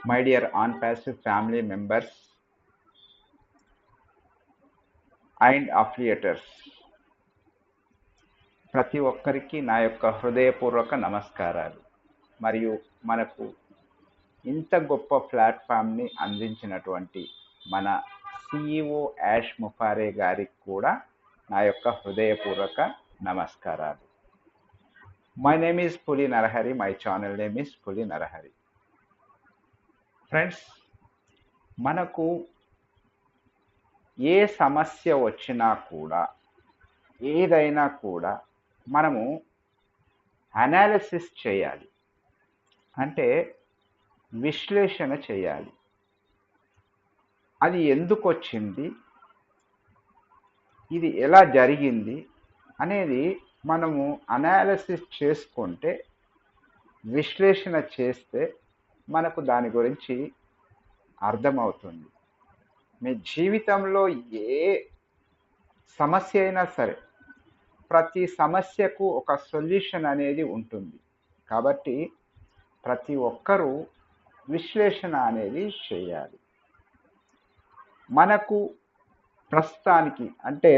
My dear on passive family members and affiliators, ప్రతి ఒక్కరికి నా యొక్క హృదయపూర్వక నమస్కారాలు. మరియు మనకు ఇంత గొప్ప ప్లాట్ఫామ్ని అందించినటువంటి మన సిఇఓ యాష్ ముఫారే గారికి కూడా నా యొక్క హృదయపూర్వక నమస్కారాలు. మై నేమ్ ఈజ్ పులి Narahari. My channel name is పులి నరహరి. ఫ్రెండ్స్, మనకు ఏ సమస్య వచ్చినా కూడా, ఏదైనా కూడా మనము అనాలిసిస్ చేయాలి, అంటే విశ్లేషణ చేయాలి. అది ఎందుకు వచ్చింది, ఇది ఎలా జరిగింది అనేది మనము అనాలిసిస్ చేసుకుంటే, విశ్లేషణ చేస్తే మనకు దాని గురించి అర్థమవుతుంది. మీ జీవితంలో ఏ సమస్య అయినా సరే, ప్రతి సమస్యకు ఒక సొల్యూషన్ అనేది ఉంటుంది. కాబట్టి ప్రతి ఒక్కరూ విశ్లేషణ అనేది చేయాలి. మనకు ప్రస్తుతానికి అంటే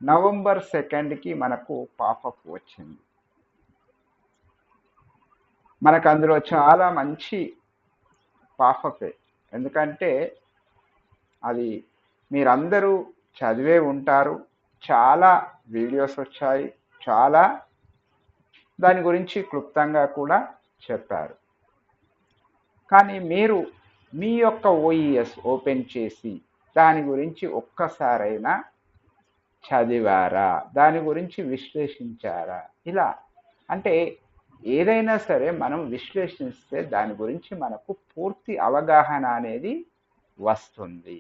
నవంబర్ 2కి మనకు పాపప్ వచ్చింది. మనకు అందులో చాలా మంచి పాపపే. ఎందుకంటే అది మీరందరూ చదివే ఉంటారు, చాలా వీడియోస్ వచ్చాయి, చాలా దాని గురించి క్లుప్తంగా కూడా చెప్పారు. కానీ మీరు మీ యొక్క ఓఈఎస్ ఓపెన్ చేసి దాని గురించి ఒక్కసారైనా చదివారా, దాని గురించి విశ్లేషించారా? ఇలా అంటే ఏదైనా సరే మనం విశ్లేషిస్తే దాని గురించి మనకు పూర్తి అవగాహన అనేది వస్తుంది.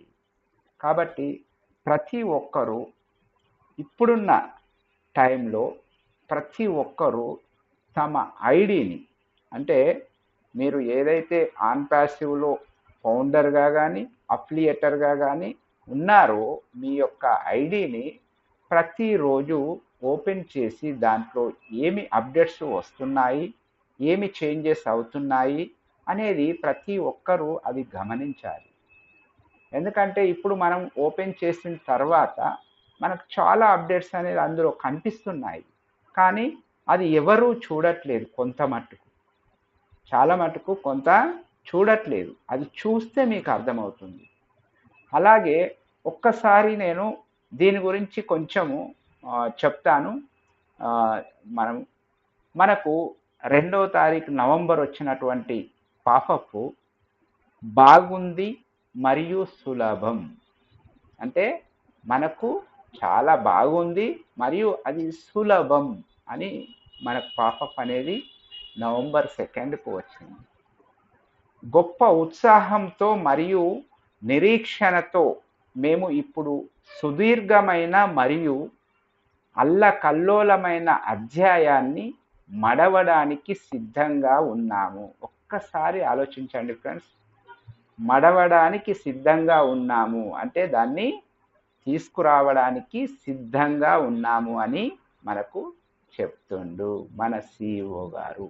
కాబట్టి ప్రతి ఒక్కరూ ఇప్పుడున్న టైంలో ప్రతి ఒక్కరూ తమ ఐడిని, అంటే మీరు ఏదైతే ఆన్ ప్యాసివ్లో ఫౌండర్గా కానీ అఫిలియేటర్గా కానీ ఉన్నారో, మీ యొక్క ఐడిని ప్రతిరోజు ఓపెన్ చేసి దాంట్లో ఏమి అప్డేట్స్ వస్తున్నాయి, ఏమి చేంజెస్ అవుతున్నాయి అనేది ప్రతి ఒక్కరూ అది గమనించాలి. ఎందుకంటే ఇప్పుడు మనం ఓపెన్ చేసిన తర్వాత మనకు చాలా అప్డేట్స్ అనేది అందులో కనిపిస్తున్నాయి, కానీ అది ఎవరూ చూడట్లేదు. కొంత మట్టుకు, చాలా మటుకు కొంత చూడట్లేదు. అది చూస్తే మీకు అర్థమవుతుంది. అలాగే ఒక్కసారి నేను దీని గురించి కొంచెము చెప్తాను. మనకు 2వ తారీఖు నవంబర్ వచ్చినటువంటి పాపప్ బాగుంది మరియు సులభం. అంటే మనకు చాలా బాగుంది మరియు అది సులభం అని మనకు పాపప్ అనేది నవంబర్ 2కు వచ్చింది. గొప్ప ఉత్సాహంతో మరియు నిరీక్షణతో మేము ఇప్పుడు సుదీర్ఘమైన మరియు అల్లకల్లోలమైన అధ్యాయాన్ని మడవడానికి సిద్ధంగా ఉన్నాము. ఒక్కసారి ఆలోచించండి ఫ్రెండ్స్, మడవడానికి సిద్ధంగా ఉన్నాము అంటే దాన్ని తీసుకురావడానికి సిద్ధంగా ఉన్నాము అని మనకు చెప్తుండు మన సిఇఓ గారు.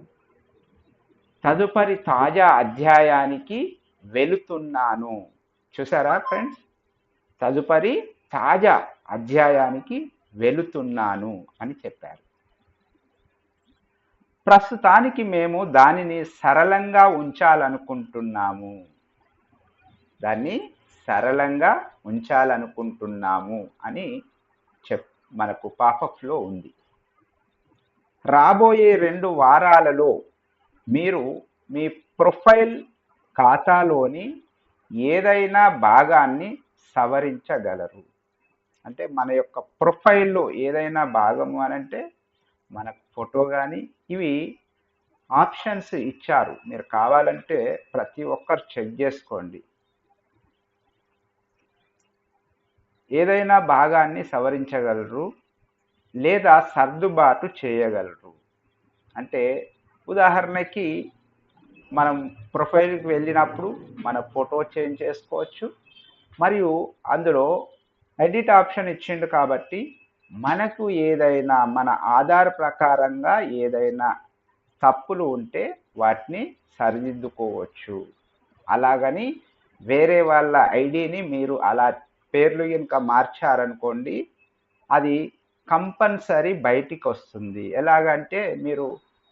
తదుపరి తాజా అధ్యాయానికి వెళుతున్నాను. చూసారా ఫ్రెండ్స్, తదుపరి తాజా అధ్యాయానికి వెళుతున్నాను అని చెప్పారు. ప్రస్తుతానికి మేము దానిని సరళంగా ఉంచాలనుకుంటున్నాము, దాన్ని సరళంగా ఉంచాలనుకుంటున్నాము అని మనకు పాపప్లో ఉంది. రాబోయే 2 వారాలలో మీరు మీ ప్రొఫైల్ ఖాతాలోని ఏదైనా భాగాన్ని సవరించగలరు. అంటే మన యొక్క ప్రొఫైల్లో ఏదైనా భాగము అని అంటే మన ఫోటో కానీ, ఇవి ఆప్షన్స్ ఇచ్చారు. మీరు కావాలంటే ప్రతి ఒక్కరు చెక్ చేసుకోండి. ఏదైనా భాగాన్ని సవరించగలరు లేదా సర్దుబాటు చేయగలరు. అంటే ఉదాహరణకి మనం ప్రొఫైల్కి వెళ్ళినప్పుడు మన ఫోటో చేంజ్ చేసుకోవచ్చు, మరియు అందులో ఎడిట్ ఆప్షన్ ఇచ్చిండు కాబట్టి మనకు ఏదైనా మన ఆధార్ ప్రకారంగా ఏదైనా తప్పులు ఉంటే వాటిని సరిదిద్దుకోవచ్చు. అలాగని వేరే వాళ్ళ ఐడిని మీరు అలా పేర్లు కనుక మార్చారనుకోండి, అది కంపల్సరీ బయటికి వస్తుంది. ఎలాగంటే మీరు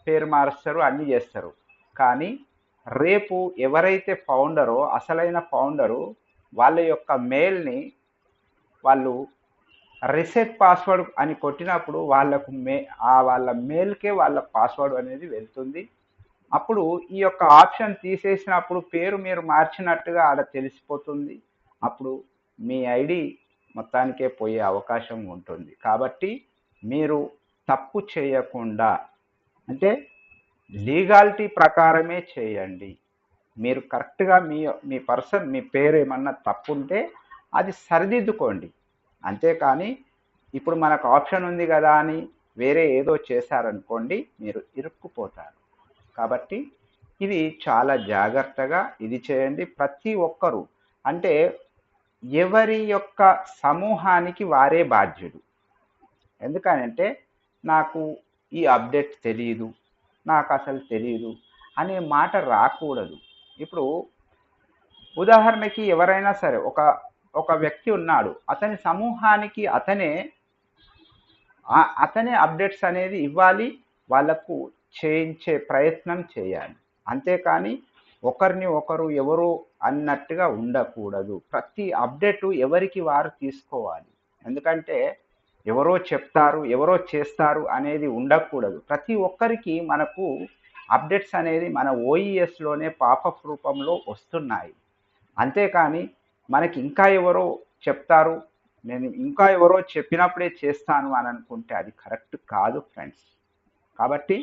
పేరు మారుస్తారు, అన్నీ చేస్తారు, కానీ రేపు ఎవరైతే ఫౌండరో, అసలైన ఫౌండరు, వాళ్ళ యొక్క మెయిల్ని వాళ్ళు రీసెట్ పాస్వర్డ్ అని కొట్టినప్పుడు వాళ్ళకు వాళ్ళ మెయిల్కే వాళ్ళ పాస్వర్డ్ అనేది వెళ్తుంది. అప్పుడు ఈ యొక్క ఆప్షన్ తీసేసినప్పుడు పేరు మీరు మార్చినట్టుగా ఆడ తెలిసిపోతుంది. అప్పుడు మీ ఐడి మొత్తానికే పోయే అవకాశం ఉంటుంది. కాబట్టి మీరు తప్పు చేయకుండా, అంటే లీగాలిటీ ప్రకారమే చేయండి. మీరు కరెక్ట్గా మీ పర్సన్ మీ పేరు ఏమన్నా తప్పుంటే అది సరిదిద్దుకోండి. అంతేకాని ఇప్పుడు మనకు ఆప్షన్ ఉంది కదా అని వేరే ఏదో చేశారనుకోండి, మీరు ఇరుక్కుపోతారు. కాబట్టి ఇది చాలా జాగ్రత్తగా ఇది చేయండి. ప్రతి ఒక్కరూ, అంటే ఎవరి యొక్క సమూహానికి వారే బాధ్యుడు. ఎందుకనంటే నాకు ఈ అప్డేట్ తెలియదు, నాకు అసలు తెలియదు అనే మాట రాకూడదు. ఇప్పుడు ఉదాహరణకి ఎవరైనా సరే ఒక వ్యక్తి ఉన్నాడు, అతని సమూహానికి అతనే అప్డేట్స్ అనేది ఇవ్వాలి, వాళ్ళకు చేయించే ప్రయత్నం చేయాలి. అంతేకాని ఒకరిని ఒకరు ఎవరు అన్నట్టుగా ఉండకూడదు. ప్రతి అప్డేటు ఎవరికి వారు తీసుకోవాలి. ఎందుకంటే ఎవరో చెప్తారు, ఎవరో చేస్తారు అనేది ఉండకూడదు. ప్రతి ఒక్కరికి మనకు అప్డేట్స్ అనేది మన ఓఈఎస్లోనే పాపప్ రూపంలో వస్తున్నాయి. అంతేకాని మనకి ఇంకా ఎవరో చెప్తారు, నేను ఇంకా ఎవరో చెప్పినప్పుడే చేస్తాను అని అనుకుంటే అది కరెక్ట్ కాదు ఫ్రెండ్స్. కాబట్టి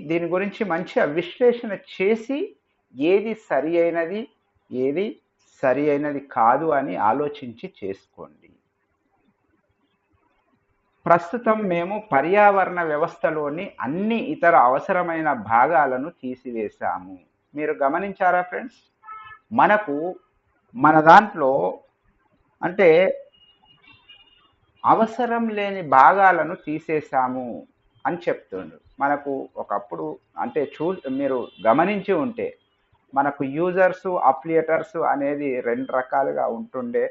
దీని గురించి మంచిగా విశ్లేషణ చేసి ఏది సరి అయినది, ఏది సరి అయినది కాదు అని ఆలోచించి చేసుకోండి. ప్రస్తుతం మేము పర్యావరణ వ్యవస్థలోని అన్ని ఇతర అవసరమైన భాగాలను తీసివేశాము. మీరు గమనించారా ఫ్రెండ్స్? మన దాంట్లో అంటే అవసరం లేని భాగాలను తీసేసాము అని చెప్తుండ్రు. మనకు ఒకప్పుడు అంటే మీరు గమనించి ఉంటే మనకు యూజర్స్, అఫిలియేటర్స్ అనేది 2 రకాలుగా ఉంటుండే.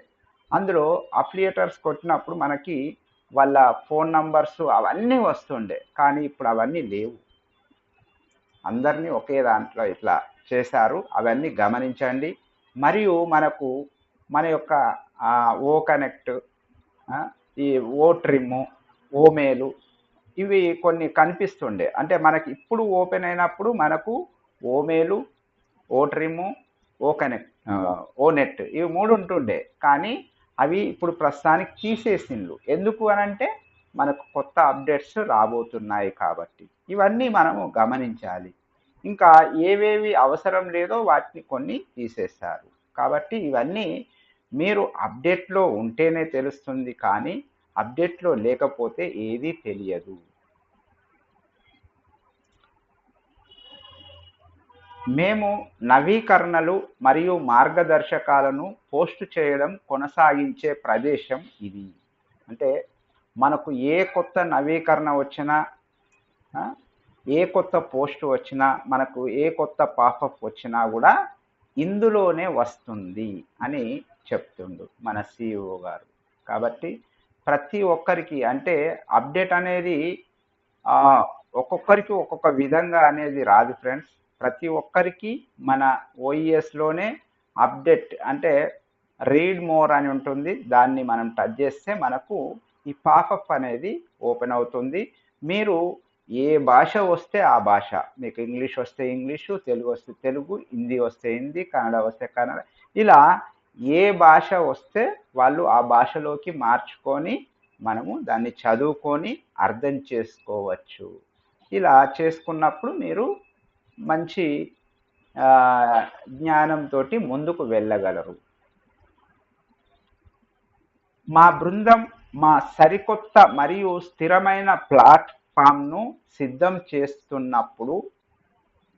అందులో అఫిలియేటర్స్ కొట్టినప్పుడు మనకి వాళ్ళ ఫోన్ నంబర్స్ అవన్నీ వస్తుండే, కానీ ఇప్పుడు అవన్నీ లేవు. అందరినీ ఒకే దాంట్లో ఇట్లా చేశారు. అవన్నీ గమనించండి. మరియు మన యొక్క ఓ కనెక్ట్, ఈ ఓ ట్రిమ్, ఓ మెయిల్, ఇవి కొన్ని కనిపిస్తుండే. అంటే మనకి ఇప్పుడు ఓపెన్ అయినప్పుడు మనకు ఓ మెయిల్, ఓ ట్రిమ్, ఓ కనెక్ట్, ఓ నెట్, ఇవి 3 ఉంటుండే. కానీ అవి ఇప్పుడు ప్రస్తుతానికి తీసేసిండ్రు. ఎందుకు అనంటే మనకు కొత్త అప్డేట్స్ రాబోతున్నాయి కాబట్టి. ఇవన్నీ మనము గమనించాలి. ఇంకా ఏవేవి అవసరం లేదో వాటిని కొన్ని తీసేశారు. కాబట్టి ఇవన్నీ మీరు అప్డేట్లో ఉంటేనే తెలుస్తుంది, కానీ అప్డేట్లో లేకపోతే ఏదీ తెలియదు. మేము నవీకరణలు మరియు మార్గదర్శకాలను పోస్ట్ చేయడం కొనసాగించే ప్రదేశం ఇది. అంటే మనకు ఏ కొత్త నవీకరణ వచ్చినా, ఏ కొత్త పోస్ట్ వచ్చినా, మనకు ఏ కొత్త పాపప్ వచ్చినా కూడా ఇందులోనే వస్తుంది అని చెప్తుండు మన సిఇఓ గారు. కాబట్టి ప్రతి ఒక్కరికి, అంటే అప్డేట్ అనేది ఒక్కొక్కరికి ఒక్కొక్క విధంగా అనేది రాదు ఫ్రెండ్స్. ప్రతి ఒక్కరికి మన ఓఈఎస్లోనే అప్డేట్, అంటే రీడ్ మోర్ అని ఉంటుంది. దాన్ని మనం టచ్ చేస్తే మనకు ఈ పాపప్ అనేది ఓపెన్ అవుతుంది. మీరు ఏ భాష వస్తే ఆ భాష, మీకు ఇంగ్లీష్ వస్తే ఇంగ్లీషు, తెలుగు వస్తే తెలుగు, హిందీ వస్తే హిందీ, కన్నడ వస్తే కన్నడ, ఇలా ఏ భాష వస్తే వాళ్ళు ఆ భాషలోకి మార్చుకొని మనము దాన్ని చదువుకొని అర్థం చేసుకోవచ్చు. ఇలా చేసుకున్నప్పుడు మీరు మంచి జ్ఞానంతో ముందుకు వెళ్ళగలరు. మా బృందం మా సరికొత్త మరియు స్థిరమైన ప్లాట్ఫామ్ను సిద్ధం చేస్తున్నప్పుడు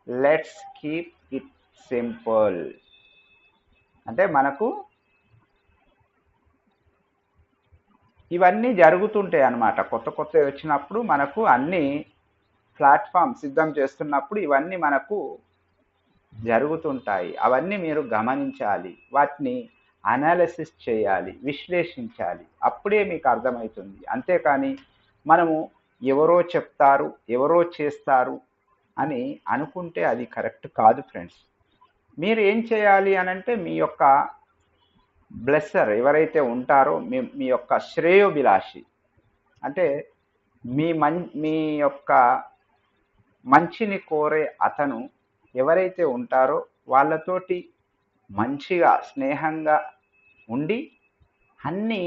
లెట్స్ కీప్ ఇట్ సింపుల్. అంటే మనకు ఇవన్నీ జరుగుతుంటాయి అన్నమాట. కొత్త కొత్తవి వచ్చినప్పుడు మనకు అన్ని ప్లాట్ఫామ్ సిద్ధం చేస్తున్నప్పుడు ఇవన్నీ మనకు జరుగుతుంటాయి. అవన్నీ మీరు గమనించాలి. వాటిని అనాలిసిస్ చేయాలి, విశ్లేషించాలి. అప్పుడే మీకు అర్థమవుతుంది. అంతేకాని మనము ఎవరో చెప్తారు, ఎవరో చేస్తారు అని అనుకుంటే అది కరెక్ట్ కాదు ఫ్రెండ్స్. మీరు ఏం చేయాలి అనంటే మీ యొక్క బ్లెస్సర్ ఎవరైతే ఉంటారో మీ యొక్క శ్రేయోభిలాషి, అంటే మీ యొక్క మంచిని కోరే అతను ఎవరైతే ఉంటారో వాళ్ళతోటి మంచిగా స్నేహంగా ఉండి అన్నీ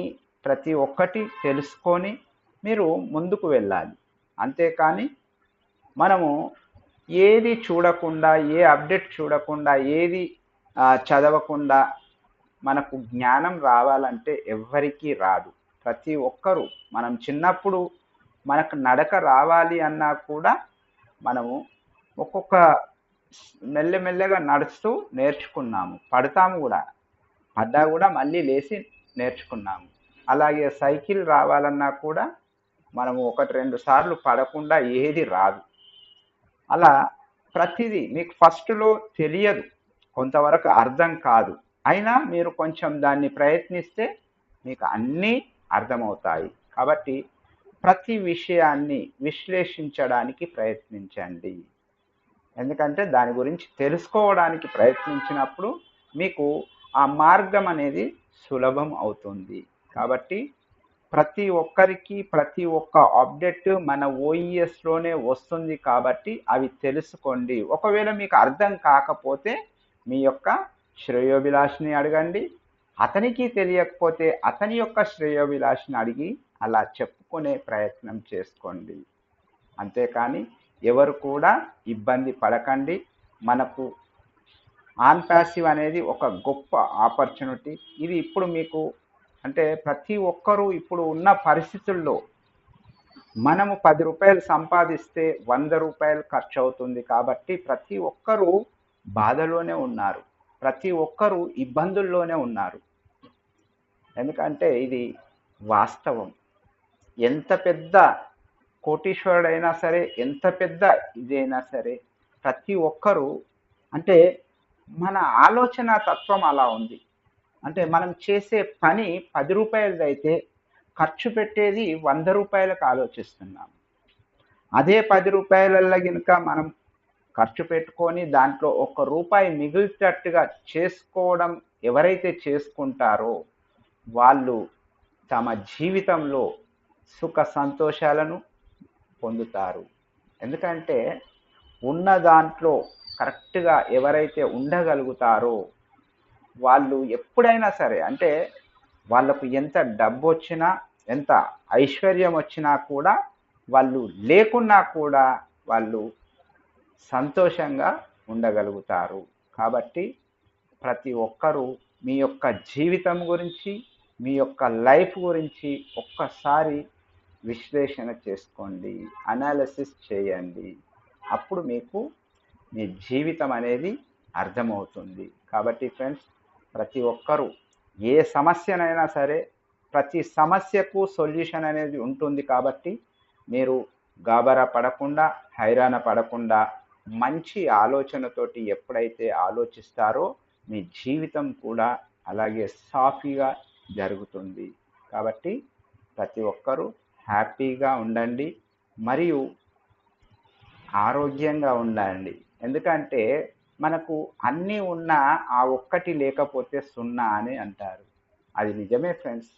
ప్రతి ఒక్కటి తెలుసుకొని మీరు ముందుకు వెళ్ళాలి. అంతేకాని మనము ఏది చూడకుండా, ఏ అప్డేట్ చూడకుండా, ఏది చదవకుండా మనకు జ్ఞానం రావాలంటే ఎవ్వరికీ రాదు. ప్రతి ఒక్కరూ మనం చిన్నప్పుడు మనకు నడక రావాలి అన్నా కూడా మనము ఒక్కొక్క మెల్లమెల్లగా నడుస్తూ నేర్చుకున్నాము, పడతాము కూడా, పడ్డా కూడా మళ్ళీ లేచి నేర్చుకున్నాము. అలాగే సైకిల్ రావాలన్నా కూడా మనము 1-2 సార్లు పడకుండా ఏది రాదు. అలా ప్రతిదీ మీకు ఫస్ట్లో తెలియదు, కొంతవరకు అర్థం కాదు, అయినా మీరు కొంచెం దాన్ని ప్రయత్నిస్తే మీకు అన్నీ అర్థమవుతాయి. కాబట్టి ప్రతి విషయాన్ని విశ్లేషించడానికి ప్రయత్నించండి. ఎందుకంటే దాని గురించి తెలుసుకోవడానికి ప్రయత్నించినప్పుడు మీకు ఆ మార్గం అనేది సులభం అవుతుంది. కాబట్టి ప్రతి ఒక్కరికి ప్రతి ఒక్క అప్డేట్ మన ఓఈఎస్లోనే వస్తుంది కాబట్టి అవి తెలుసుకోండి. ఒకవేళ మీకు అర్థం కాకపోతే మీ యొక్క శ్రేయోభిలాషిని అడగండి. అతనికి తెలియకపోతే అతని యొక్క శ్రేయోభిలాషిని అడిగి అలా చెప్పుకునే ప్రయత్నం చేసుకోండి. అంతేకాని ఎవరు కూడా ఇబ్బంది పడకండి. మనకు ఆన్ ప్యాసివ్ అనేది ఒక గొప్ప ఆపర్చునిటీ. ఇది ఇప్పుడు మీకు అంటే ప్రతి ఒక్కరూ ఇప్పుడు ఉన్న పరిస్థితుల్లో మనము 10 రూపాయలు సంపాదిస్తే 100 రూపాయలు ఖర్చు అవుతుంది. కాబట్టి ప్రతి ఒక్కరూ బాధలోనే ఉన్నారు, ప్రతి ఒక్కరూ ఇబ్బందుల్లోనే ఉన్నారు. ఎందుకంటే ఇది వాస్తవం. ఎంత పెద్ద కోటీశ్వరుడైనా సరే, ఎంత పెద్ద ఇదైనా సరే, ప్రతి ఒక్కరూ అంటే మన ఆలోచన తత్వం అలా ఉంది. అంటే మనం చేసే పని 10 రూపాయలదైతే ఖర్చు పెట్టేది 100 రూపాయలకు ఆలోచిస్తున్నాం. అదే 10 రూపాయలల్లో గినుక మనం ఖర్చు పెట్టుకొని దాంట్లో 1 రూపాయి మిగిలినట్టుగా చేసుకోవడం ఎవరైతే చేసుకుంటారో వాళ్ళు తమ జీవితంలో సుఖ సంతోషాలను పొందుతారు. ఎందుకంటే ఉన్న దాంట్లో కరెక్ట్గా ఎవరైతే ఉండగలుగుతారో వాళ్ళు ఎప్పుడైనా సరే, అంటే వాళ్ళకు ఎంత డబ్బు వచ్చినా, ఎంత ఐశ్వర్యం వచ్చినా కూడా, వాళ్ళు లేకున్నా కూడా వాళ్ళు సంతోషంగా ఉండగలుగుతారు. కాబట్టి ప్రతి ఒక్కరూ మీ యొక్క జీవితం గురించి, మీ యొక్క లైఫ్ గురించి ఒక్కసారి విశ్లేషణ చేసుకోండి, అనాలిసిస్ చేయండి. అప్పుడు మీకు మీ జీవితం అనేది అర్థమవుతుంది. కాబట్టి ఫ్రెండ్స్, ప్రతి ఒక్కరూ ఏ సమస్యనైనా సరే ప్రతి సమస్యకు సొల్యూషన్ అనేది ఉంటుంది. కాబట్టి మీరు గాబరా పడకుండా, హైరాణ పడకుండా మంచి ఆలోచనతోటి ఎప్పుడైతే ఆలోచిస్తారో మీ జీవితం కూడా అలాగే సాఫీగా జరుగుతుంది. కాబట్టి ప్రతి ఒక్కరూ హ్యాపీగా ఉండండి మరియు ఆరోగ్యంగా ఉండండి. ఎందుకంటే మనకు అన్నీ ఉన్నా ఆ ఒక్కటి లేకపోతే సున్నా అని అంటారు. అది నిజమే ఫ్రెండ్స్.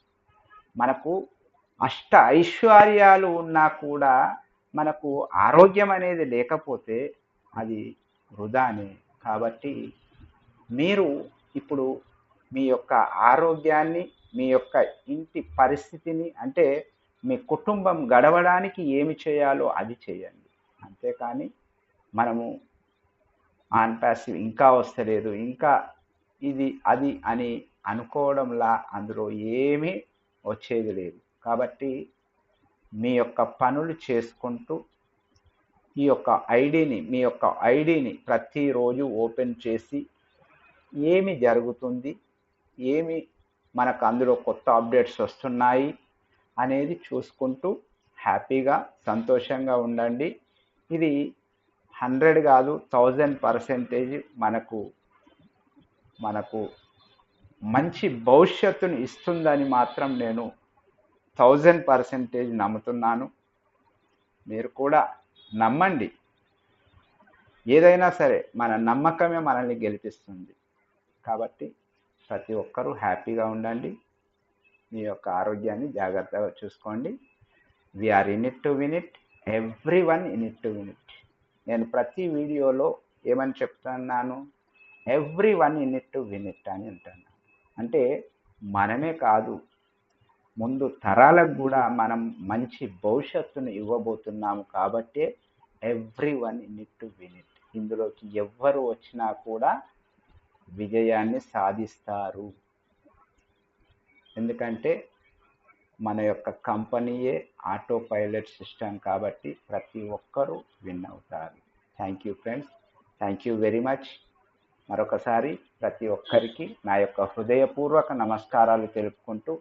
మనకు అష్ట ఐశ్వర్యాలు ఉన్నా కూడా మనకు ఆరోగ్యం అనేది లేకపోతే అది వృధానే. కాబట్టి మీరు ఇప్పుడు మీ యొక్క ఆరోగ్యాన్ని, మీ యొక్క ఇంటి పరిస్థితిని, అంటే మీ కుటుంబం గడవడానికి ఏమి చేయాలో అది చేయండి. అంతేకాని మనము ఆన్ ప్యాసివ్ ఇంకా వస్తలేదు, ఇంకా ఇది అది అని అనుకోవడంలా అందులో ఏమీ వచ్చేది లేదు. కాబట్టి మీ యొక్క పనులు చేసుకుంటూ మీ యొక్క ఐడిని ప్రతిరోజు ఓపెన్ చేసి ఏమి జరుగుతుంది, ఏమి మనకు అందులో కొత్త అప్డేట్స్ వస్తున్నాయి అనేది చూసుకుంటూ హ్యాపీగా సంతోషంగా ఉండండి. ఇది 100 కాదు 1000% మనకు మంచి భవిష్యత్తును ఇస్తుందని మాత్రం నేను 1000% నమ్ముతున్నాను. మీరు కూడా నమ్మండి. ఏదైనా సరే మన నమ్మకమే మనల్ని గెలిపిస్తుంది. కాబట్టి ప్రతి ఒక్కరూ హ్యాపీగా ఉండండి. మీ యొక్క ఆరోగ్యాన్ని జాగ్రత్తగా చూసుకోండి. We're in it to win it, every one in it to win it. నేను ప్రతి వీడియోలో ఏమని చెప్తున్నాను? Every one in it to win it అని అంటాను. అంటే మనమే కాదు, ముందు తరాలకు కూడా మనం మంచి భవిష్యత్తును ఇవ్వబోతున్నాము. కాబట్టే every one in it to win it. ఇందులోకి ఎవ్వరు వచ్చినా కూడా విజయాన్ని సాధిస్తారు. ఎందుకంటే మన యొక్క కంపెనీయే ఆటో పైలట్ సిస్టమ్ కాబట్టి ప్రతి ఒక్కరూ విన్ అవుతారు. Thank you friends, thank you very much. మరొకసారి ప్రతి ఒక్కరికి నా యొక్క హృదయపూర్వక నమస్కారాలు తెలుపుకుంటూ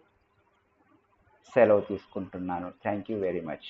సెలవు తీసుకుంటున్నాను. Thank you very much.